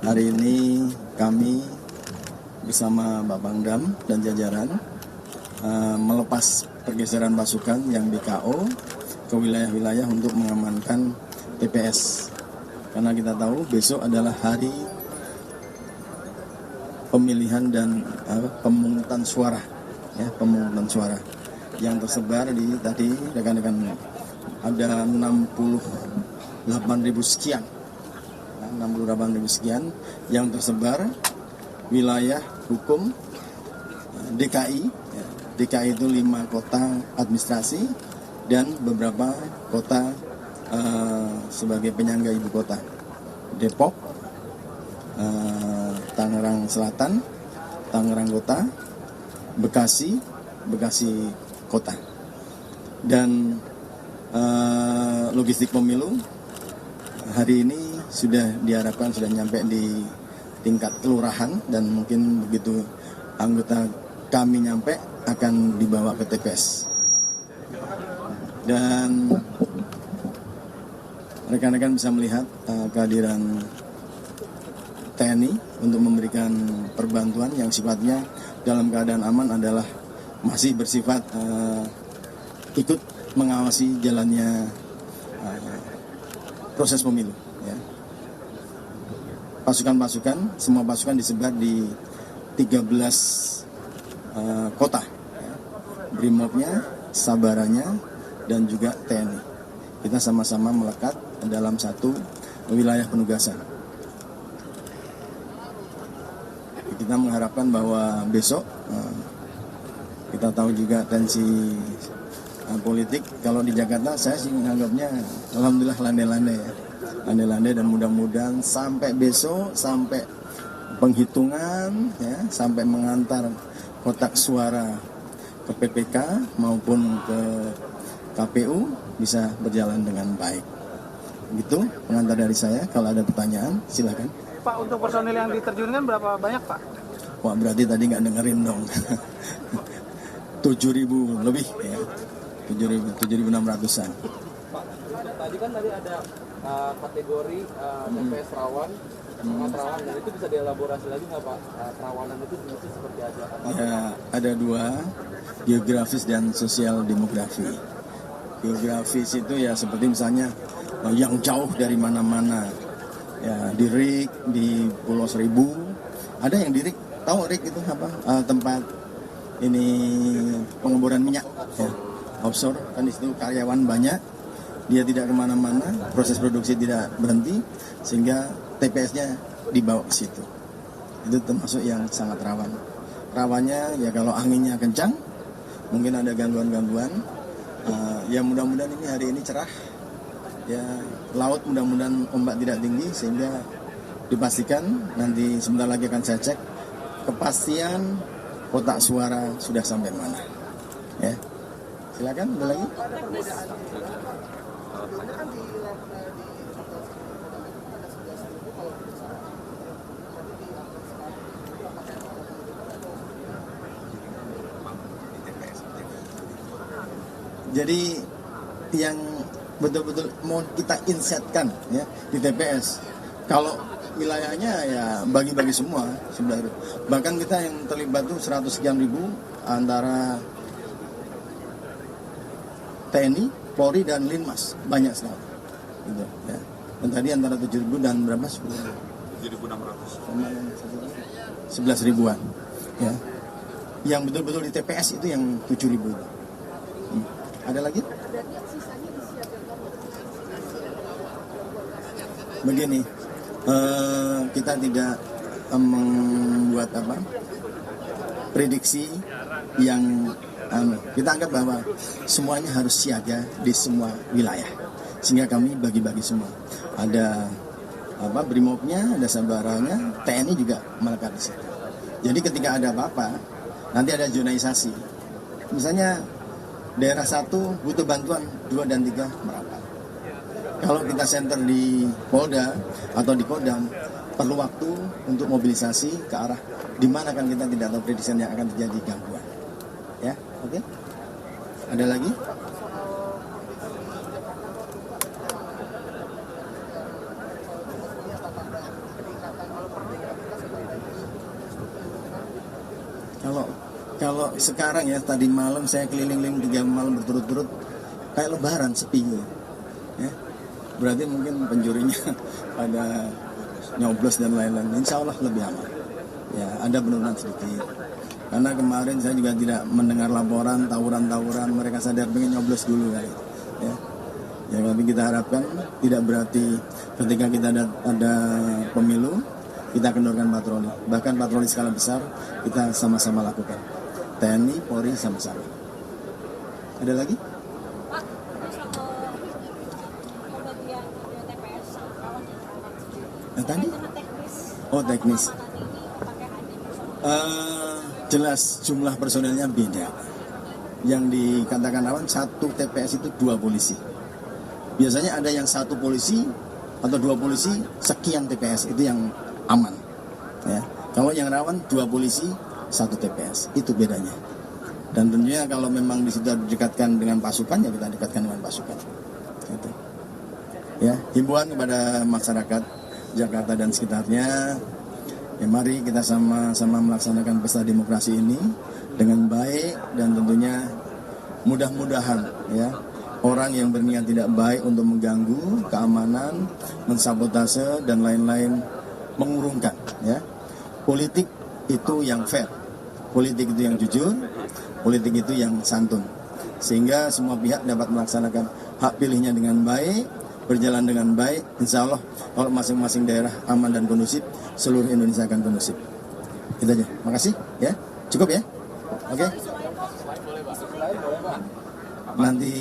Hari ini kami bersama Pak Pangdam dan jajaran melepas pergeseran pasukan yang di KO ke wilayah-wilayah untuk mengamankan TPS. Karena kita tahu besok adalah hari pemilihan dan pemungutan suara, ya, pemungutan suara yang tersebar di tadi rekan-rekan ada 68.000 sekian, 68.000 sekian yang tersebar wilayah hukum DKI. DKI itu 5 kota administrasi dan beberapa kota sebagai penyangga ibu kota. Depok, Tangerang Selatan, Tangerang Kota, Bekasi Kota. Dan logistik pemilu hari ini sudah diharapkan sudah nyampe di tingkat kelurahan dan mungkin begitu anggota kami nyampe akan dibawa ke TPS. Dan rekan-rekan bisa melihat kehadiran TNI untuk memberikan perbantuan yang sifatnya dalam keadaan aman adalah masih bersifat ikut mengawasi jalannya proses pemilu. Ya. Pasukan-pasukan, semua pasukan disebar di 13 kota. Ya. Brimobnya, Sabaranya, dan juga TNI. Kita sama-sama melekat dalam satu wilayah penugasan. Kita mengharapkan bahwa besok kita tahu juga tensi politik. Kalau di Jakarta saya sih menganggapnya alhamdulillah landai-landai ya. Landai-landai dan mudah-mudahan sampai besok, sampai penghitungan ya, sampai mengantar kotak suara ke PPK maupun ke KPU bisa berjalan dengan baik. Gitu pengantar dari saya. Kalau ada pertanyaan silakan. Pak, untuk personil yang diterjunkan berapa banyak, Pak? Wah, berarti tadi nggak dengerin dong. 7.000 lebih ya. 7.600-an. Pak, tadi kan ada kategori TPS rawan, sangat rawan, dan itu bisa dielaborasi lagi nggak Pak? Kerawanan itu jenisnya seperti aja? Ya, ada 2, geografis dan sosial demografi. Geografis itu ya seperti misalnya yang jauh dari mana-mana. Ya, di RIK, di Pulau Seribu, ada yang di RIK, tahu RIK itu apa? Tempat ini pengeboran minyak, ya, offshore, kan di situ karyawan banyak, dia tidak kemana-mana, proses produksi tidak berhenti, sehingga TPS-nya dibawa ke situ. Itu termasuk yang sangat rawan. Rawannya ya kalau anginnya kencang, mungkin ada gangguan-gangguan. Ya mudah-mudahan ini hari ini cerah. Ya, laut mudah-mudahan ombak tidak tinggi sehingga dipastikan nanti sebentar lagi akan saya cek kepastian kotak suara sudah sampai mana. Ya, silakan ada lagi. Jadi yang betul-betul mau kita insetkan ya di TPS. Kalau wilayahnya ya bagi-bagi semua sebenarnya. Bahkan kita yang terlibat tuh 100 sekian ribu antara TNI, Polri dan Linmas, banyak sekali. Gitu ya. Dan tadi antara 7.000 dan berapa? 7.600. Sama 11 ribuan. Ya. Yang betul-betul di TPS itu yang 7.000. Ada lagi? Begini, kita tidak membuat prediksi yang kita anggap bahwa semuanya harus siaga di semua wilayah, sehingga kami bagi-bagi semua. Ada Brimobnya, ada Sabaranya, TNI juga melekat di situ. Jadi ketika ada apa-apa, nanti ada zonisasi. Misalnya daerah 1 butuh bantuan, 2 dan 3 merapat. Kalau kita center di Polda atau di Kodam, perlu waktu untuk mobilisasi ke arah di mana kan kita tidak tahu prediksi yang akan terjadi gangguan. Ya, oke? Ada lagi? kalau sekarang ya, tadi malam saya keliling-keliling 3 malam berturut-turut, kayak lebaran, sepi gitu. Ya. Berarti mungkin pencurinya pada nyoblos dan lain-lain. Insya Allah lebih aman. Ya, ada penurunan sedikit. Karena kemarin saya juga tidak mendengar laporan tawuran-tawuran, mereka sadar pengen nyoblos dulu kali. Ya. Ya, tapi kita harapkan tidak berarti ketika kita ada pemilu kita kendorkan patroli. Bahkan patroli skala besar kita sama-sama lakukan. TNI, Polri sama-sama. Ada lagi? Pak, terus pembagian TPS rawan dan rawan. Tadi? Teknis. Oh, teknis. Pengamanan ini pakai hanya personel. Jelas jumlah personelnya beda. Yang dikatakan rawan satu TPS itu 2 polisi. Biasanya ada yang 1 polisi atau 2 polisi sekian TPS, itu yang aman. Ya. Kalau yang rawan 2 polisi 1 TPS, itu bedanya. Dan tentunya kalau memang di situ didekatkan dengan pasukan, ya kita dekatkan dengan pasukan. Gitu. Ya, himbauan kepada masyarakat Jakarta dan sekitarnya, ya mari kita sama-sama melaksanakan pesta demokrasi ini dengan baik, dan tentunya mudah-mudahan ya orang yang berniat tidak baik untuk mengganggu keamanan, mensabotase dan lain-lain mengurungkan ya. Politik itu yang fair, politik itu yang jujur, politik itu yang santun, sehingga semua pihak dapat melaksanakan hak pilihnya dengan baik, berjalan dengan baik. Insya Allah kalau masing-masing daerah aman dan kondusif, seluruh Indonesia akan kondusif. Itu aja. Makasih ya. Cukup ya. Oke. Nanti